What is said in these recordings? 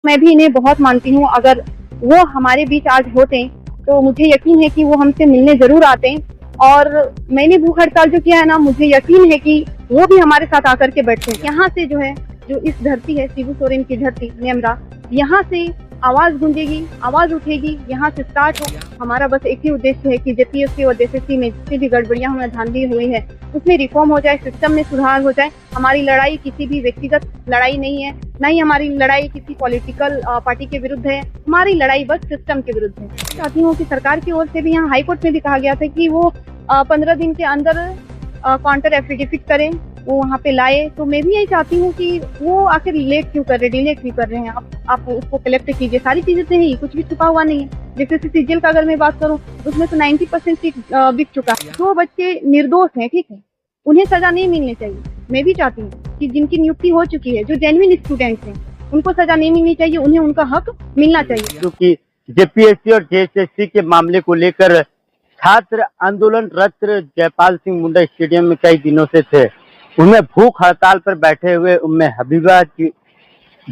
मैं भी इन्हें बहुत मानती हूँ। अगर वो हमारे बीच आज होते तो मुझे यकीन है कि वो हमसे मिलने जरूर आते। और मैंने भूख हड़ताल जो किया है ना, मुझे यकीन है कि वो भी हमारे साथ आकर के बैठे। यहाँ से जो है, जो इस धरती है, शिबू सोरेन की धरती नेमरा, यहाँ से आवाज गूंजेगी, आवाज उठेगी, यहाँ से स्टार्ट हो। हमारा बस एक ही उद्देश्य है कि जेपीएससी और जेएसएससी में जितनी भी गड़बड़ियां हमें धांधली हुई है उसमें रिफॉर्म हो जाए, सिस्टम में सुधार हो जाए। हमारी लड़ाई किसी भी व्यक्तिगत लड़ाई नहीं है, न ही हमारी लड़ाई किसी पॉलिटिकल पार्टी के विरुद्ध है। हमारी लड़ाई बस सिस्टम के विरुद्ध है। चाहती हूँ कि सरकार की ओर से भी, यहाँ हाईकोर्ट में भी कहा गया था कि वो 15 दिन के अंदर काउंटर एफिडेविट करें, वो वहाँ पे लाए। तो मैं भी यही चाहती हूँ कि वो आखिर लेट क्यों कर रहे, डिले क्यों कर रहे हैं। आप उसको कलेक्ट कीजिए, सारी चीजें तो है, कुछ भी छुपा हुआ नहीं है। जैसे सीजीएल का अगर मैं बात करूँ, उसमें तो 90% सीट बिक चुका है। जो बच्चे निर्दोष हैं, ठीक है, उन्हें सजा नहीं मिलनी चाहिए। मैं भी चाहती हूँ कि जिनकी नियुक्ति हो चुकी है, जो जेन्युइन स्टूडेंट्स हैं, उनको सजा नहीं मिलनी चाहिए, उन्हें उनका हक मिलना चाहिए। क्योंकि जेपीएससी और जेएसएससी के मामले को लेकर छात्र आंदोलनरत जयपाल सिंह मुंडा स्टेडियम में कई दिनों से थे। उनमें भूख हड़ताल पर बैठे हुए उनमें हबीबा जी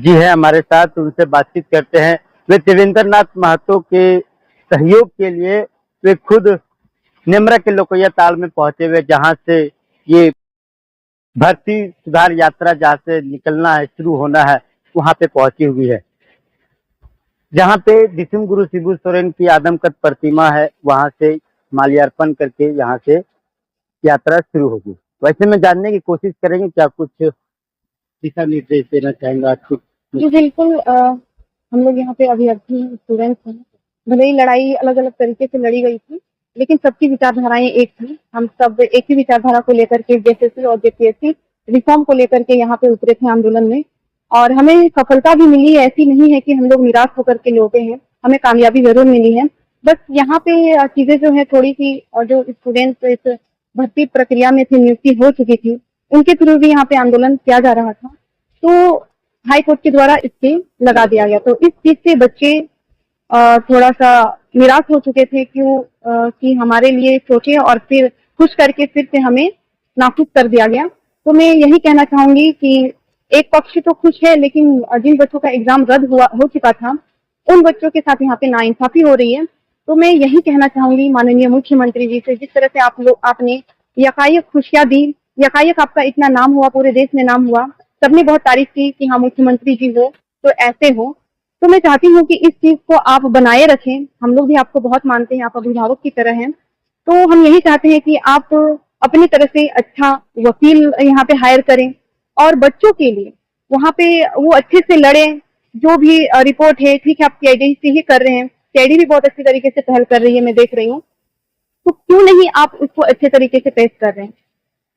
है हमारे साथ, उनसे बातचीत करते हैं। वे देवेंद्र नाथ महतो के सहयोग के लिए वे खुद नेमरा के लोकैया ताल में पहुंचे हुए, जहां से ये भर्ती सुधार यात्रा जहाँ से निकलना है, शुरू होना है, वहां पे पहुंची हुई है। जहाँ पे दिसम गुरु शिबू सोरेन की आदमकद प्रतिमा है, वहां से माल्यार्पण करके यहाँ से यात्रा शुरू होगी। वैसे में जानने की कोशिश करेंगे, क्या कुछ दिशा निर्देश देना चाहेंगे आज कुछ? जी बिल्कुल। हम लोग यहाँ पे अभ्यर्थी स्टूडेंट्स हैं। भले ही लड़ाई अलग अलग तरीके से लड़ी गई थी, लेकिन सबकी विचारधाराएं एक थी। हम सब एक ही विचारधारा को लेकर के जेएसएससी और जेपीएससी रिफॉर्म को लेकर के यहाँ पे उतरे थे आंदोलन में, और हमें सफलता भी मिली है। ऐसी नहीं है कि हम लोग निराश होकर के लौटे हैं, हमें कामयाबी जरूर मिली है। बस यहाँ पे चीजें जो है थोड़ी सी, और जो स्टूडेंट्स इस भर्ती प्रक्रिया में थे, नियुक्ति हो चुकी थी, उनके थ्रू भी यहाँ पे आंदोलन किया जा रहा था, तो हाई कोर्ट के द्वारा इससे लगा दिया गया। तो इस चीज से बच्चे थोड़ा सा निराश हो चुके थे कि हमारे लिए सोचे, और फिर खुश करके फिर से हमें नाखुश कर दिया गया। तो मैं यही कहना चाहूंगी कि एक पक्ष तो खुश है, लेकिन जिन बच्चों का एग्जाम रद्द हो चुका था, उन बच्चों के साथ यहाँ पे नाइंसाफी हो रही है। तो मैं यही कहना चाहूंगी माननीय मुख्यमंत्री जी से, जिस तरह से आपने यकायक खुशियां दी, यकायक आपका इतना नाम हुआ, पूरे देश में नाम हुआ, सबने बहुत तारीफ की कि हाँ मुख्यमंत्री जी हो तो ऐसे हो। तो मैं चाहती हूँ कि इस चीज को आप बनाए रखें। हम लोग भी आपको बहुत मानते हैं, आप अभिभावक की तरह हैं। तो हम यही चाहते हैं कि आप अपनी तरह से अच्छा वकील यहाँ पे हायर करें, और बच्चों के लिए वहाँ पे वो अच्छे से लड़े। जो भी रिपोर्ट है, ठीक है, आप सीआईडी से ही कर रहे हैं, सीआईडी भी बहुत अच्छी तरीके से पहल कर रही है, मैं देख रही हूँ। तो क्यों नहीं आप उसको अच्छे तरीके से पेश कर रहे हैं?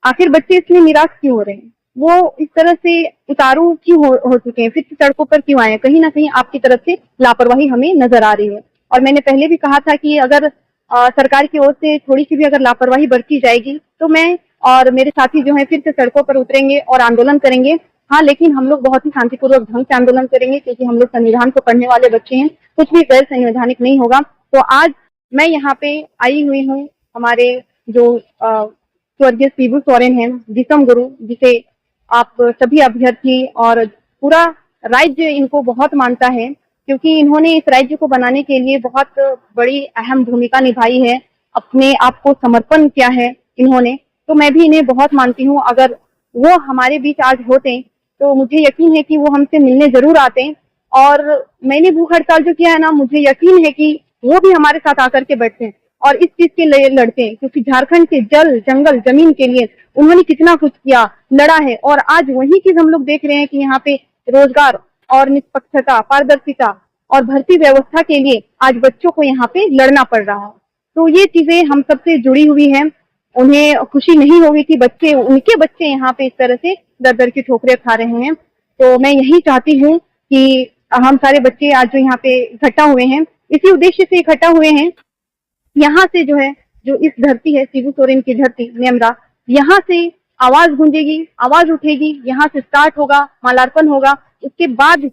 आखिर बच्चे इसमें निराश क्यों हो रहे हैं? वो इस तरह से उतारू क्यों हो चुके हैं? फिर से सड़कों पर क्यों आए हैं? कहीं ना कहीं आपकी तरफ से लापरवाही हमें नजर आ रही है। और मैंने पहले भी कहा था कि अगर सरकार की ओर से थोड़ी सी भी अगर लापरवाही बरती जाएगी, तो मैं और मेरे साथी जो है फिर से सड़कों पर उतरेंगे और आंदोलन करेंगे। हाँ, लेकिन हम लोग बहुत ही शांतिपूर्वक ढंग से आंदोलन करेंगे, क्योंकि हम लोग संविधान को पढ़ने वाले बच्चे हैं। कुछ भी गैर संवैधानिक नहीं होगा। तो आज मैं यहाँ पे आई हुई हूँ, हमारे जो स्वर्गीय शिबू सोरेन है, दिसम गुरु, जिसे आप सभी अभ्यर्थी और पूरा राज्य इनको बहुत मानता है, क्योंकि इन्होंने इस राज्य को बनाने के लिए बहुत बड़ी अहम भूमिका निभाई है, अपने आप को समर्पण किया है इन्होंने। तो मैं भी इन्हें बहुत मानती हूँ। अगर वो हमारे बीच आज होते तो मुझे यकीन है कि वो हमसे मिलने जरूर आते। और मैंने भूख हड़ताल जो किया है ना, मुझे यकीन है कि वो भी हमारे साथ आकर के बैठते हैं और इस चीज के लिए लड़ते हैं, क्योंकि झारखंड के जल जंगल जमीन के लिए उन्होंने कितना कुछ किया, लड़ा है। और आज वही चीज हम लोग देख रहे हैं कि यहाँ पे रोजगार और निष्पक्षता, पारदर्शिता और भर्ती व्यवस्था के लिए आज बच्चों को यहाँ पे लड़ना पड़ रहा है। तो ये चीजें हम सबसे जुड़ी हुई हैं। उन्हें खुशी नहीं होगी कि उनके बच्चे यहाँ पे इस तरह से दर दर की ठोकरें खा रहे हैं। तो मैं यही चाहती हूँ कि हम सारे बच्चे आज जो यहाँ पे इकट्ठा हुए हैं, इसी उद्देश्य से इकट्ठा हुए हैं। यहाँ से जो है, जो इस धरती है, शिबू सोरेन की धरती नेमरा, यहाँ से आवाज गूंजेगी, आवाज उठेगी, यहाँ से स्टार्ट होगा, माल्यार्पण होगा। उसके बाद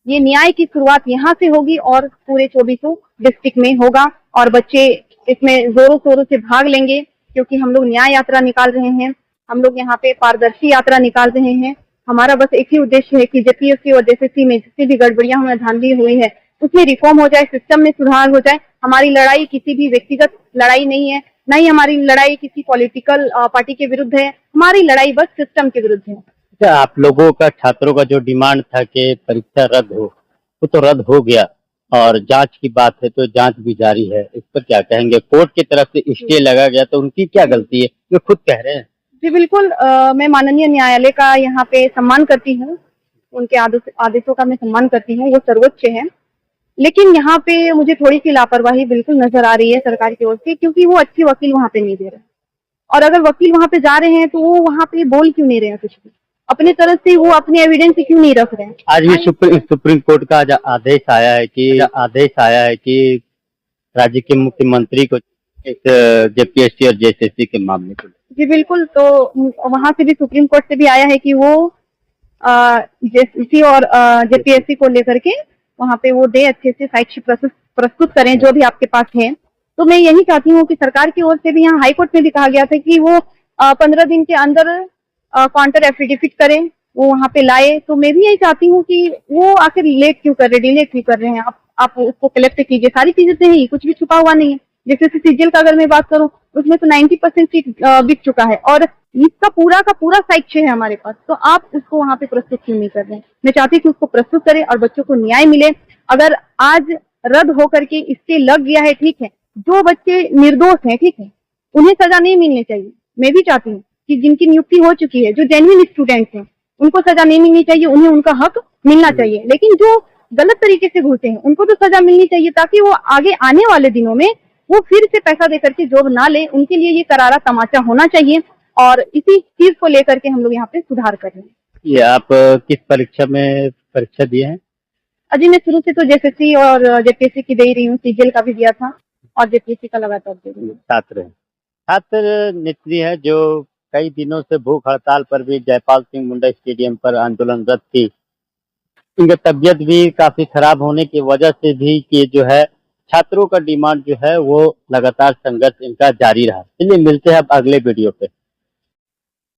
ये न्याय की शुरुआत यहाँ से होगी और पूरे 24 डिस्ट्रिक्ट में होगा। और बच्चे इसमें जोरों शोरों से भाग लेंगे, क्योंकि हम लोग न्याय यात्रा निकाल रहे हैं, हम लोग यहाँ पे पारदर्शी यात्रा निकाल रहे हैं। हमारा बस एक ही उद्देश्य है कि जेपीएससी और जेएसएससी में जितनी भी गड़बड़ियां हमें धांधली हुई है उसमें रिफॉर्म हो जाए, सिस्टम में सुधार हो जाए। हमारी लड़ाई किसी भी व्यक्तिगत लड़ाई नहीं है, न ही हमारी लड़ाई किसी पॉलिटिकल पार्टी के विरुद्ध है, हमारी लड़ाई बस सिस्टम के विरुद्ध है। अच्छा, आप लोगों का, छात्रों का जो डिमांड था कि परीक्षा रद्द हो, वो तो रद्द हो गया, और जांच की बात है तो जांच भी जारी है, इस पर क्या कहेंगे? कोर्ट की तरफ से स्टे लगा गया, तो उनकी क्या गलती है, जो खुद कह रहे हैं? जी बिल्कुल, मैं माननीय न्यायालय का यहाँ पे सम्मान करती हूँ, उनके आदेशों का मैं सम्मान करती हूँ, वो सर्वोच्च है। लेकिन यहाँ पे मुझे थोड़ी सी लापरवाही बिल्कुल नजर आ रही है सरकार की ओर से, क्योंकि वो अच्छे वकील वहाँ पे नहीं दे रहे, और अगर वकील वहाँ पे जा रहे हैं तो वो वहाँ पे बोल क्यों नहीं रहे हैं कुछ भी, अपने तरफ से वो अपने एविडेंस क्यों नहीं रख रहे हैं। आज भी सुप्रीम कोर्ट का आज आदेश आया है कि राज्य के मुख्यमंत्री को इस जेपीएससी और जेएसएससी के मामले को। जी बिल्कुल, तो वहाँ से भी सुप्रीम कोर्ट से भी आया है कि वो जेएसएससी और जेपीएससी को लेकर के वहाँ पे वो दे, अच्छे से साक्ष्य प्रस्तुत करें जो भी आपके पास है। तो मैं यही चाहती हूँ कि सरकार की ओर से भी, यहाँ हाईकोर्ट में भी कहा गया था कि वो 15 दिन के अंदर काउंटर एफिडेविट करें, वो वहाँ पे लाए। तो मैं भी यही चाहती हूँ कि वो आखिर लेट क्यों कर रहे, डिले क्यों कर रहे हैं। आप उसको कलेक्ट कीजिए, सारी चीजें तो है, कुछ भी छुपा हुआ नहीं है। जैसे सीजीएल का अगर मैं बात करूँ, उसमें तो 90% सीट बिक चुका है, और इसका पूरा का पूरा साक्ष्य है हमारे पास। तो आप उसको वहाँ पे प्रस्तुत क्यों नहीं कर रहे हैं? मैं चाहती हूँ कि उसको प्रस्तुत करें और बच्चों को न्याय मिले। अगर आज रद्द होकर के इसके लग गया है, ठीक है, जो बच्चे निर्दोष हैं, ठीक है, उन्हें सजा नहीं मिलनी चाहिए। मैं भी चाहती हूँ कि जिनकी नियुक्ति हो चुकी है, जो जेन्युइन स्टूडेंट्स हैं, उनको सजा नहीं मिलनी चाहिए, उन्हें उनका हक मिलना चाहिए। लेकिन जो गलत तरीके से घुसे हैं, उनको तो सजा मिलनी चाहिए, ताकि वो आगे आने वाले दिनों में वो फिर से पैसा देकर के जॉब ना ले। उनके लिए ये करारा तमाचा होना चाहिए, और इसी चीज को लेकर के हम लोग यहाँ पे सुधार कर रहे हैं। ये आप किस परीक्षा में परीक्षा दिए हैं? अजी मैं शुरू से तो जेएसएससी और जेपीएससी की दे ही रही हूँ, सीजीएल का भी दिया था और जेपीएससी का लगातार दे रही हूँ। छात्र नेत्री है जो कई दिनों से भूख हड़ताल पर भी जयपाल सिंह मुंडा स्टेडियम पर आंदोलनरत थी। इनकी तबीयत भी काफी खराब होने की वजह से भी कि जो है छात्रों का डिमांड जो है वो लगातार संघर्ष इनका जारी रहा। चलिए मिलते हैं अब अगले वीडियो पे।